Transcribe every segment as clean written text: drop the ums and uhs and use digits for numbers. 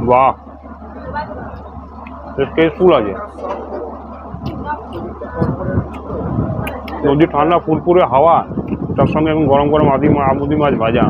বাহ, টেস্টফুল আছে। নদী ঠান্ডা ফুরফুরে হাওয়া, তার সঙ্গে এখন গরম গরম আমুদি মাছ ভাজা।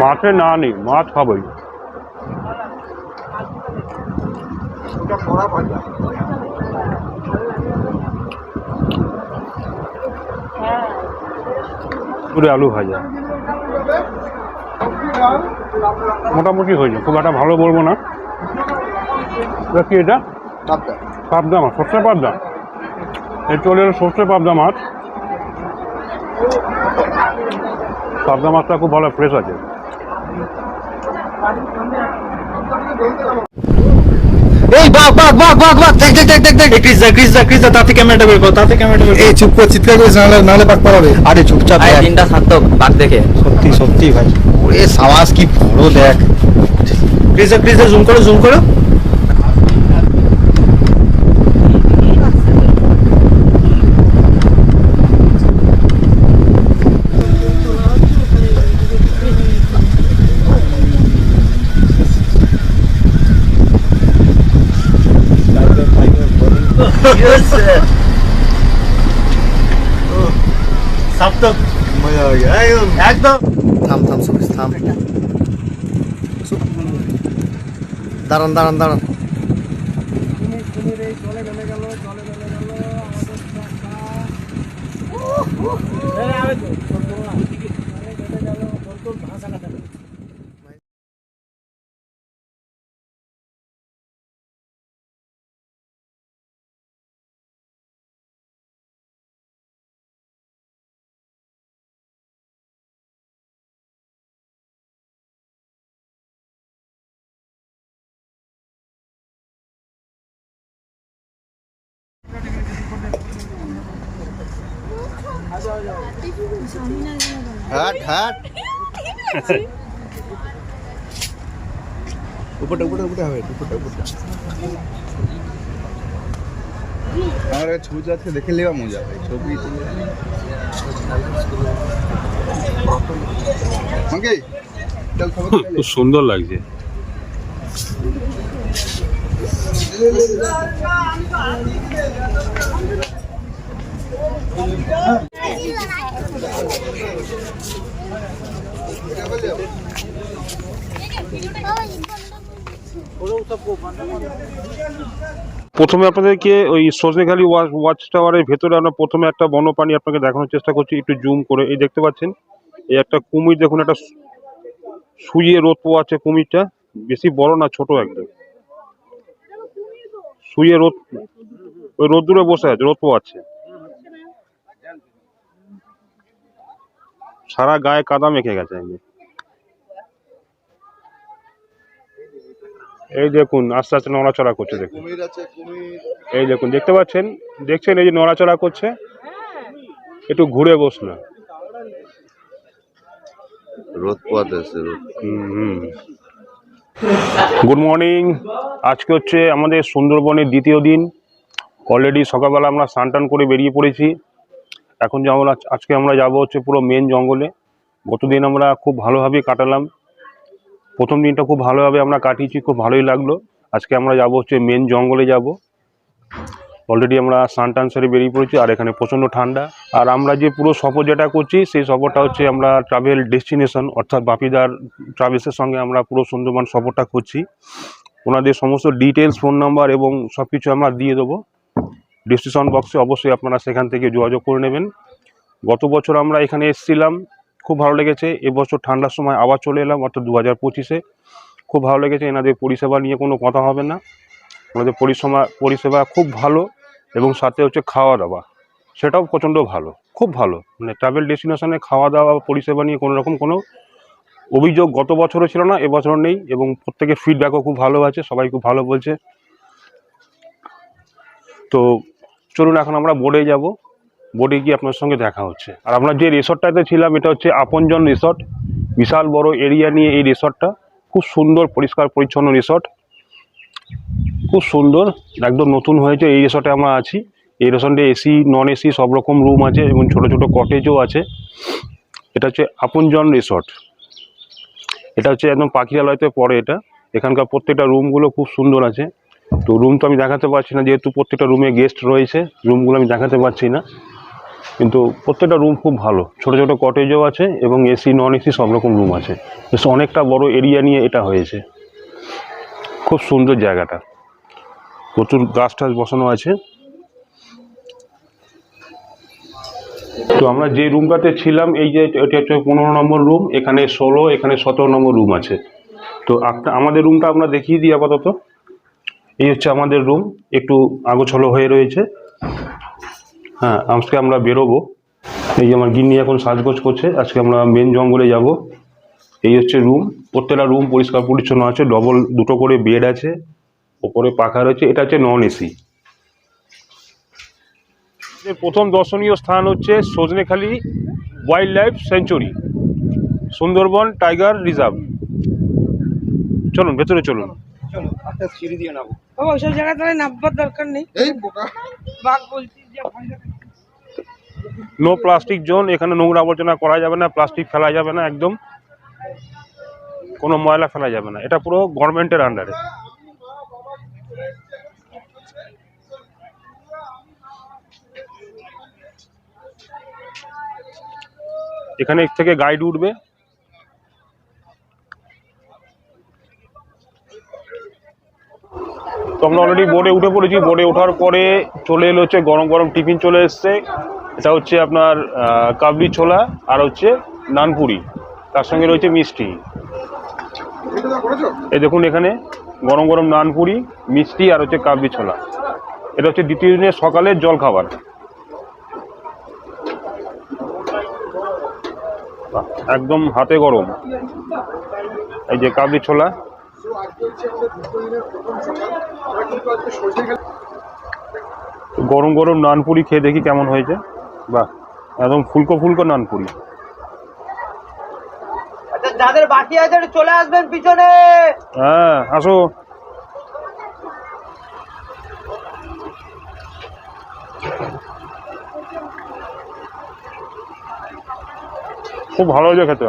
মাছে না নেই, মাছ খাবই। পুরো আলু ভাজা মোটামুটি হয়েছে, খুব একটা ভালো বলবো না। কি এটা? পাবদা মাছ, সর্ষে পাবদা। এই চলে এলো সর্ষে পাবদা মাছ। পাবদা মাছটা খুব ভালো ফ্রেশ আছে। এই বাঘ বাঘ বাঘ বাঘ বাঘ, দেখ দেখ দেখ দেখ দেখ, ক্রিস দা তাতে ক্যামেরাটা বের কর, তাতে ক্যামেরাটা বের কর। এই চুপ করে চিৎকার করিস, নাহলে বাঘ পালাবে। আরে চুপচাপ, দিনটা শান্ত বাঘ দেখে। সত্যি সত্যি ভাই, ওরে সাবাস কি বড় দেখ। ক্রিস দা জুম করো জুম করো। सब तो मजा आ गया एकदम। থাম থাম সুরেশ থাম, দাঁড়ান দাঁড়ান দাঁড়ান। হাট হাট উপরটা উপরটা উপরটা হবে, উপরটা উপরটা। আমার ছবি আজকে দেখে নেওয়া মজা ভাই, ছবি খুব সুন্দর লাগছে। প্রথমে আপনাদেরকে ওই সজনেখালি ওয়াচ টাওয়ারের ভেতরে আমরা প্রথমে একটা বন্যপ্রাণী আপনাকে দেখানোর চেষ্টা করছি, একটু জুম করে। এই দেখতে পাচ্ছেন, এই একটা কুমির, দেখুন একটা শুয়ে রোদ পোয়াচ্ছে কুমিরটা। বেশি বড় না, ছোট একদম শুয়ে রোদ, ওই রোদ দূরে বসে আছে, রোদ পোয়াচ্ছে। সারা গায়ে কাদা মেখে গেছে। এই দেখুন আস্তে আস্তে নড়াচড়া করছে, দেখুন এই দেখুন, দেখতে পাচ্ছেন, দেখছেন এই যে নড়াচড়া করছে। একটু ঘুরে বস না, রোদ পোয়াতেছে। Good morning. আজকে হচ্ছে আমাদের সুন্দরবনের দ্বিতীয় দিন। অলরেডি সকালবেলা আমরা স্নান টান করে বেরিয়ে পড়েছি। এখন যেমন আজকে আমরা যাব হচ্ছে পুরো মেন জঙ্গলে। গতদিন আমরা খুব ভালোভাবে কাটালাম, প্রথম দিনটা খুব ভালোভাবে আমরা কাটিয়েছি, খুব ভালোই লাগলো। আজকে আমরা যাব হচ্ছে মেন জঙ্গলে যাব। অলরেডি আমরা স্নান টান সেরে বেরিয়ে পড়েছি, আর এখানে প্রচণ্ড ঠান্ডা। আর আমরা যে পুরো সফর যেটা করছি, সেই সফরটা হচ্ছে আমরা ট্রাভেল ডেস্টিনেশন অর্থাৎ বাপিদার ট্রাভেলসের সঙ্গে আমরা পুরো সুন্দরবন সফরটা করছি। ওনাদের সমস্ত ডিটেলস, ফোন নাম্বার এবং সব কিছু আমরা দিয়ে দেবো ডিসক্রিপশন বক্সে। অবশ্যই আপনারা সেখান থেকে যোগাযোগ করে নেবেন। গত বছর আমরা এখানে এসেছিলাম, খুব ভালো লেগেছে। এবছর ঠান্ডার সময় আবার চলে এলাম, অর্থাৎ 2025-এ। খুব ভালো লেগেছে। এনাদের পরিষেবা নিয়ে কোনো কথা হবে না, ওনাদের পরিষেবা খুব ভালো, এবং সাথে হচ্ছে খাওয়া দাওয়া সেটাও প্রচণ্ড ভালো, খুব ভালো। মানে ট্রাভেল ডেস্টিনেশনে খাওয়া দাওয়া পরিষেবা নিয়ে কোনো রকম কোনো অভিযোগ গত বছরও ছিল না, এবছর নেই, এবং প্রত্যেকের ফিডব্যাকও খুব ভালো আছে, সবাই খুব ভালো বলছে। তো চলুন এখন আমরা বোর্ডে যাব, বোর্ডে গিয়ে আপনার সঙ্গে দেখা হচ্ছে। আর আমরা যে রিসর্টটাতে ছিলাম, এটা হচ্ছে আপনজন রিসর্ট। বিশাল বড় এরিয়া নিয়ে এই রিসর্টটা, খুব সুন্দর পরিষ্কার পরিচ্ছন্ন রিসর্ট, খুব সুন্দর, একদম নতুন হয়েছে। এই রিসর্টে আমরা আছি। এই রেস্টুরেন্টে এসি নন এসি সব রকম রুম আছে এবং ছোট ছোট কটেজও আছে। এটা হচ্ছে আপনজন রিসর্ট। এটা হচ্ছে একদম পাখিরালয়তে পড়ে এটা। এখানকার প্রত্যেকটা রুমগুলো খুব সুন্দর আছে। তো রুম তো আমি দেখাতে পারছি না, যেহেতু প্রত্যেকটা রুমে গেস্ট রয়েছে, রুমগুলো আমি দেখাতে পারছি না, কিন্তু প্রত্যেকটা রুম খুব ভালো। ছোট ছোট কটেজও আছে এবং এসি নন এসি সব রকম রুম আছে। বেশ অনেকটা বড় এরিয়া নিয়ে এটা হয়েছে। খুব সুন্দর জায়গাটা, প্রচুর গাছ টাছ বসানো আছে। তো আমরা যে রুমটাতে ছিলাম, এই যে এটা হচ্ছে 15 নম্বর রুম, এখানে 16, এখানে 17 নম্বর রুম আছে। তো আমাদের রুমটা আমরা দেখিয়ে দিই আপাতত। এই হচ্ছে আমাদের রুম, একটু আগোছালো হয়ে রয়েছে। হ্যাঁ, আজকে আমরা বেরোবো। এই যে আমার গিন্নি এখন সাজগোজ করছে, আজকে আমরা মেন জঙ্গলে যাব। এই হচ্ছে রুম, প্রত্যেকটা রুম পরিষ্কার পরিচ্ছন্ন আছে, ডবল 2টো করে বেড আছে, ওপরে পাখা রয়েছে। এটা হচ্ছে নন এসি। প্রথম দর্শনীয় স্থান হচ্ছে Sajnekhali wild life century, Sundarban tiger reserve. চলুন ভেতরে চলুন। বাবা ওইসব জায়গায় তাহলে নামবার দরকার নেই। বাঘ বলছি যে নো প্লাস্টিক জোন, এখানে নোংরা আবর্জনা করা যাবে না, প্লাস্টিক ফেলা যাবে না, একদম কোনো ময়লা ফেলা যাবে না। এটা পুরো গভর্নমেন্টের আন্ডারে। এখানে থেকে গাইড উঠবে। তো আমরা অলরেডি বোর্ডে উঠে পড়েছি। বোর্ডে ওঠার পরে চলে এলো হচ্ছে গরম গরম টিফিন চলে এসছে। এটা হচ্ছে আপনার কাবলি ছোলা আর হচ্ছে নানপুরি, তার সঙ্গে রয়েছে মিষ্টি। এই দেখুন এখানে গরম গরম নানপুরি, মিষ্টি আর হচ্ছে কাবলি ছোলা। এটা হচ্ছে দ্বিতীয় দিনের সকালের জল খাবার। একদম হাতে গরম। এই যে কাবলি ছোলা, গরম গরম নানপুরি খেয়ে দেখি কেমন হয়েছে। বাহ, একদম ফুলকো ফুলকো নানপুরি। আচ্ছা, যাদের বাকি আছে একটু চলে আসবেন পিছনে। হ্যাঁ, আসো। খুব ভালো হয়েছে খেতে।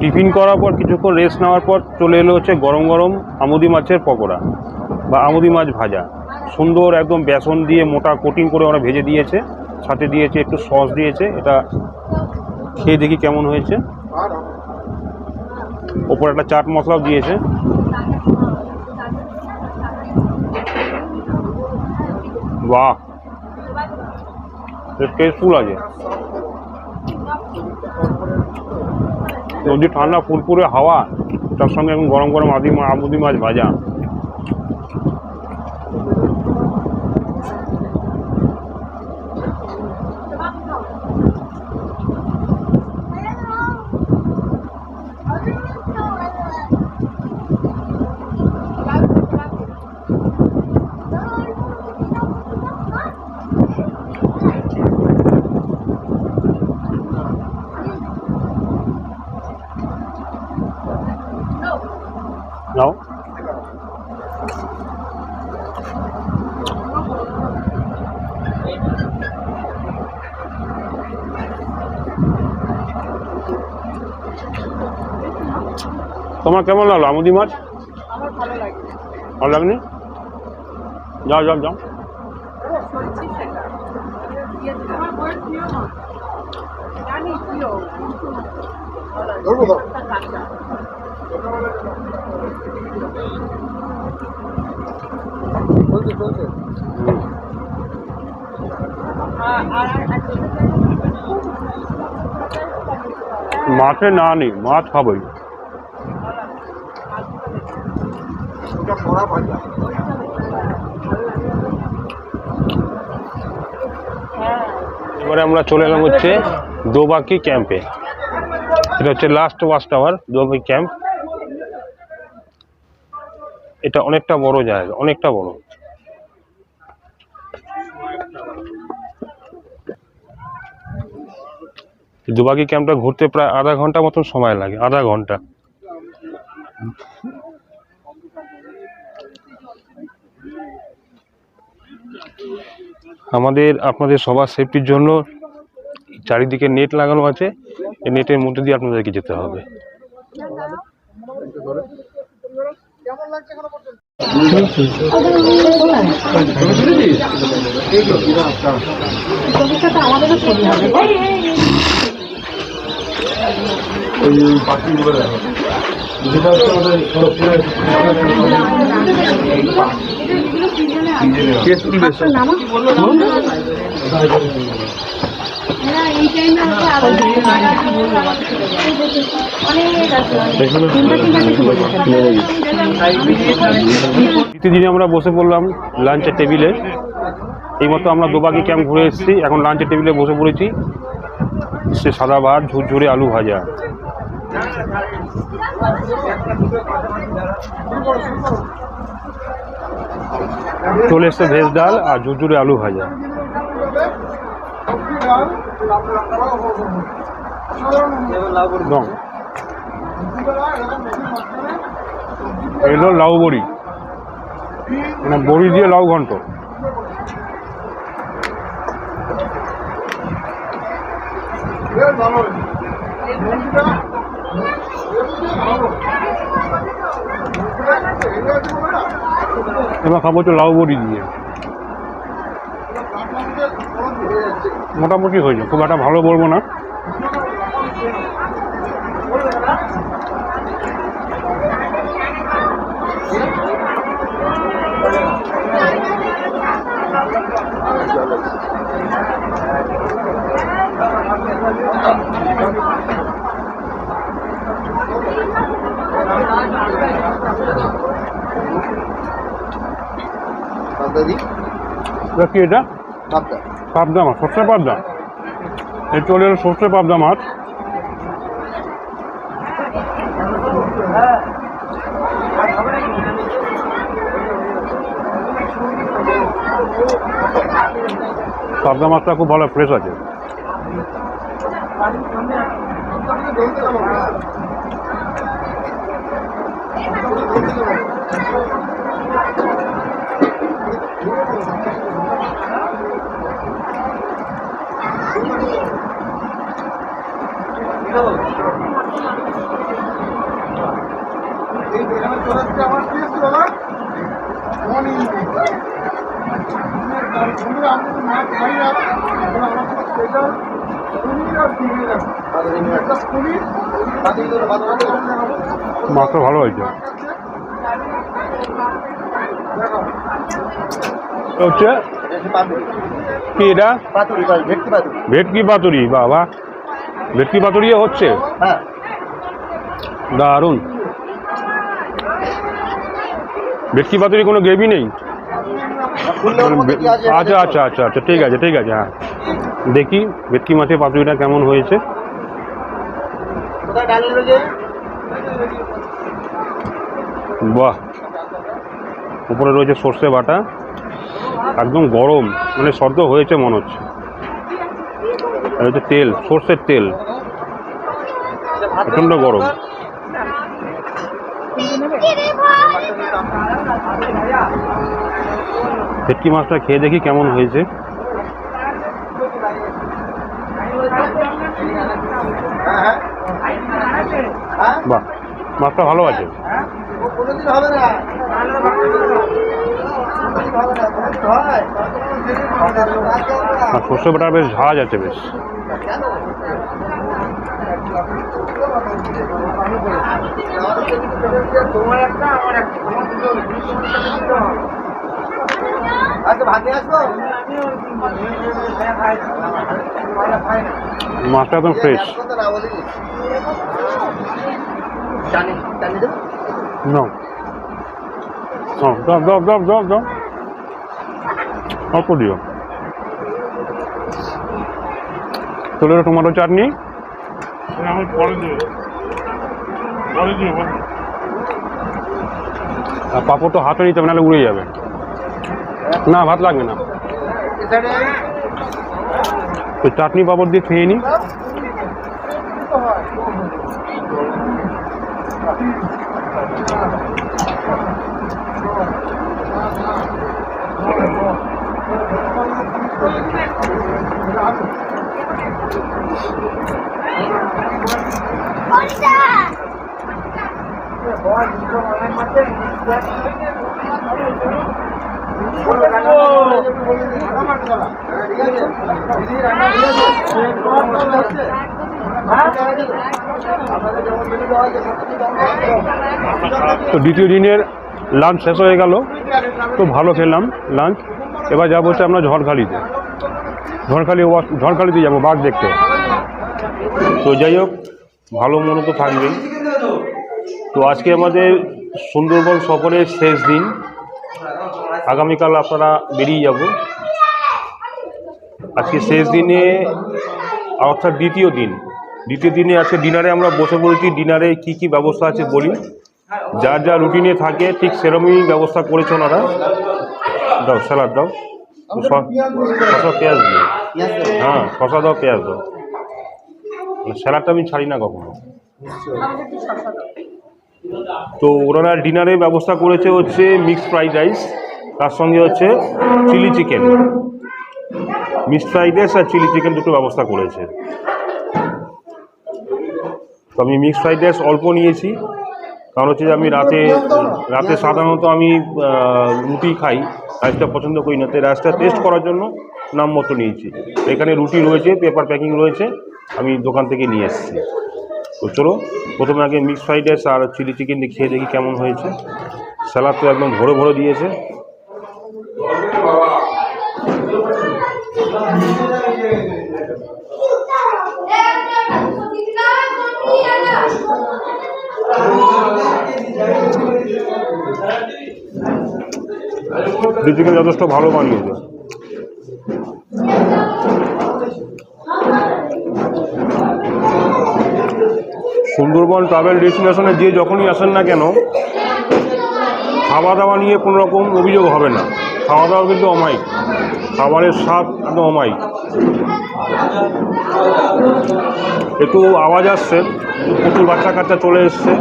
টিফিন করার পর কিছুক্ষণ রেস্ট নেওয়ার পর চলে এলো হচ্ছে গরম গরম আমুদি মাছের পকোড়া বা আমুদি মাছ ভাজা। সুন্দর একদম বেসন দিয়ে মোটা কোটিং করে ওরা ভেজে দিয়েছে, সাথে দিয়েছে একটু সস দিয়েছে। এটা খেয়ে দেখি কেমন হয়েছে। ওপর একটা চাট মশলাও দিয়েছে। বাহ, টেস্টফুল আছে। নদী ঠান্ডা ফুরফুরে হাওয়া, তার সঙ্গে এখন গরম গরম আমুদি মাছ ভাজা। নাও। তোমার কেমন লাগলো আমুদি মাছ? আমার ভালো লাগে। ভালো লাগনি? যাও যাও যাও। সত্যি সেটা। আমার বয়স প্রিয় মাছ। জানি প্রিয়। কাঁচা। মাছে না নেই, মাছ খাবোই। এবারে আমরা চলে এলাম হচ্ছে দোবাকি ক্যাম্পে। এটা হচ্ছে লাস্ট ওয়াচ টাওয়ার দোবাকি ক্যাম্প। এটা অনেকটা বড় জায়গা, অনেকটা বড়। দোবাকি ক্যাম্পটা ঘুরতে প্রায় আধা ঘন্টা মতন সময় লাগে, আধা ঘন্টা। আপনাদের সবার সেফটির জন্য চারিদিকে নেট লাগানো আছে, এই নেটের মধ্যে দিয়ে আপনাদেরকে যেতে হবে। প্রতিদিন আমরা বসে পড়লাম লাঞ্চের টেবিলে। এইমাত্র আমরা দোবাকি ক্যাম্প ঘুরে এসেছি, এখন লাঞ্চের টেবিলে বসে পড়েছি। সে সাদা ভাত, ঝুরঝুরে আলু ভাজা। চলে এসছে ভেজ ডাল আর ঝুরঝুরে আলু ভাজা। এলো লাউ বড়ি, মানে বড়ি দিয়ে লাউ ঘন্ট। এবার খাবো তো লাউ বড়ি দিয়ে। মোটামুটি হয়েছে, খুব একটা ভালো বলবো না। কি এটা? পাবদা মাছ, সর্ষে পাবদা। এই চলে এলো সর্ষে পাবদা মাছ। পাবদা মাছটা খুব ভালো ফ্রেশ আছে। মাছটা ভালো হয়েছে। হচ্ছে কি এটা? ভেটকি পাতুরি। বাবা, ভেটকি পাতুরিও হচ্ছে, দারুণ। ভেটকি পাতুরি কোনো গ্রেভি নেই? আচ্ছা আচ্ছা আচ্ছা আচ্ছা, ঠিক আছে ঠিক আছে। হ্যাঁ, দেখি ভেটকি মাছের পাতুরিটা কেমন হয়েছে। বাহ, উপরে রয়েছে সর্ষে বাটা, একদম গরম, মানে সদ্য হয়েছে মনে হচ্ছে। আর হচ্ছে তেল, সর্ষের তেল, প্রচণ্ড গরম। ভেটকি মাছটা খেয়ে দেখি কেমন হয়েছে। বাহ, মাছটা ভালো আছে। কোনোদিন হবে না। আর সর্ষে বাটা বেশ ঝাঁজ আছে বেশ। তোমার একটা আমার একটা আচ্ছা ভাতে আসবো। মাছটা একদম ফ্রেশ। না বলি জানি জানি তো নাও দাও দাও দাও দাও দাও, অল্প দিও। তোলে টমেটো চাটনি আর পাঁপড় তো হাতে নিতে হবে, নাহলে উড়ে যাবে। না ভাত লাগবে না, তো চাটনি পাঁপড় দিয়ে খেয়ে নিই। তো দ্বিতীয় দিনের লাঞ্চ শেষ হয়ে গেল, তো ভালো খেলাম লাঞ্চ। এবার যাবো হচ্ছে আমরা ঝড়খালিতে, ঝড়খালিতে যাবো বাঘ দেখতে। তো যাই হোক, ভালো মনে তো থাকবেই। তো আজকে আমাদের সুন্দরবন সফরের শেষ দিন, আগামীকাল আপনারা বেরিয়ে যাব। আজকে শেষ দিনে, অর্থাৎ দ্বিতীয় দিনে আজকে ডিনারে আমরা বসে পড়েছি। ডিনারে কি কি ব্যবস্থা আছে বলি। যার যা রুটিনে থাকে ঠিক সেরকমই ব্যবস্থা করেছে ওনারা। দাও স্যালাড দাও, শসা পেঁয়াজ দিও, হ্যাঁ শসা দাও পেঁয়াজ দাও, স্যালাডটা আমি ছাড়ি না কখনো। তো ওনারা ডিনারে ব্যবস্থা করেছে হচ্ছে মিক্সড ফ্রাইড রাইস, তার সঙ্গে হচ্ছে chilli chicken. Mixed fried rice আর চিলি চিকেন দুটো ব্যবস্থা করেছে। তো আমি মিক্সড ফ্রাইড রাইস অল্প নিয়েছি, কারণ হচ্ছে যে আমি রাতে সাধারণত আমি রুটি খাই, রাইসটা পছন্দ করি না। তাই রাইসটা টেস্ট করার জন্য নাম মতো নিয়েছি। এখানে রুটি রয়েছে, পেপার প্যাকিং রয়েছে, আমি দোকান থেকে নিয়ে এসেছি। তো চলো প্রথমে আগে মিক্সড ফ্রাইড রাইস আর চিলি চিকেন দিয়ে খেয়ে দেখি কেমন হয়েছে। স্যালাড তো একদম ভরে ভরে দিয়েছে। চিলি চিকেন যথেষ্ট ভালো বানিয়েছে। সুন্দরবন ট্রাভেল ডেস্টিনেশনে যে যখনই আসেন না কেন, খাওয়া দাওয়া নিয়ে কোনো রকম অভিযোগ হবে না। খাওয়া দাওয়া কিন্তু অমায়িক, খাবারের স্বাদ একদম অমায়িক। একটু আওয়াজ আসছে, প্রচুর বাচ্চা কাচ্চা চলে এসছে,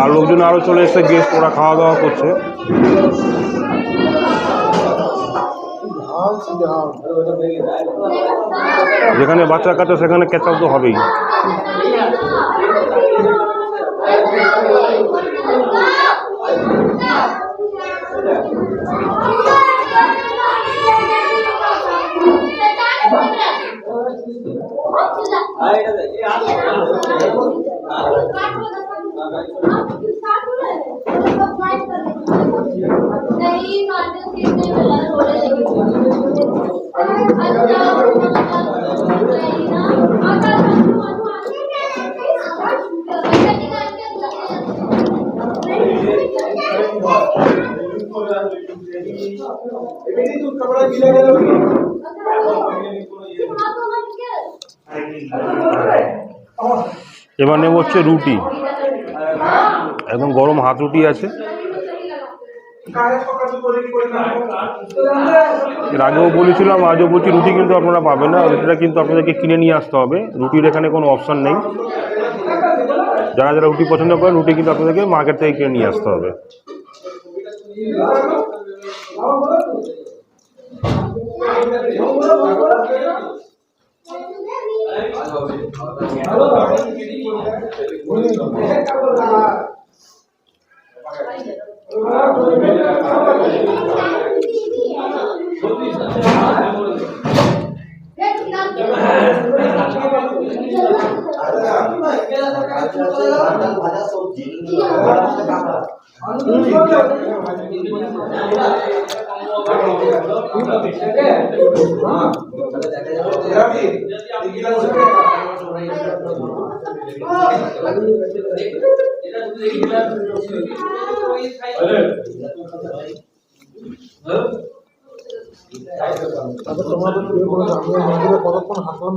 আর লোকজন আরও চলে এসছে, গেস্ট, ওরা খাওয়া দাওয়া করছে। যেখানে বাচ্চা কাচ্চা সেখানে ক্যাচাপ তো হবেই। এবার নেব হচ্ছে রুটি, একদম গরম হাত রুটি আছে। এর আগেও বলেছিলাম, আজও বলছি, রুটি কিন্তু আপনারা পাবেন না, রুটিটা কিন্তু আপনাদেরকে কিনে নিয়ে আসতে হবে। রুটির এখানে কোনো অপশান নেই। যারা যারা রুটি পছন্দ করেন, রুটি কিন্তু আপনাদেরকে মার্কেট থেকে কিনে নিয়ে আসতে হবে। কতক্ষণ হাসন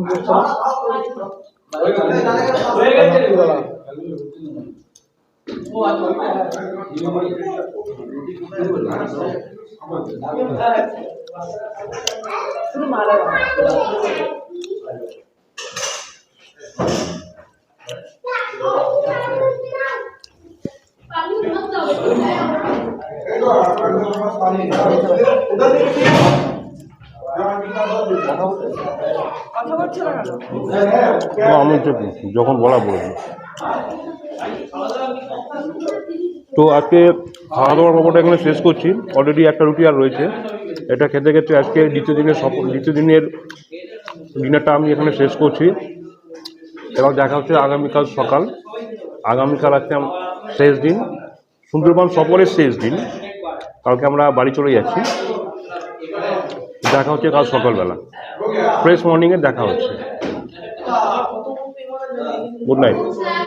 কথা বলছে না কেন? আমি তো যখন বলা বলবো। তো আজকে খাওয়া দাওয়ার ব্যাপারটা এখানে শেষ করছি। অলরেডি একটা রুটি আর রয়েছে, এটা খেতে খেতে আজকে দ্বিতীয় দিনের ডিনারটা আমি এখানে শেষ করছি। এবার দেখা হচ্ছে আগামীকাল সকাল। আগামীকাল আজকে শেষ দিন, সুন্দরবন সফরের শেষ দিন। কালকে আমরা বাড়ি চলে যাচ্ছি। দেখা হচ্ছে কাল সকালবেলা, ফ্রেশ মর্নিংয়ে দেখা হচ্ছে। Good night.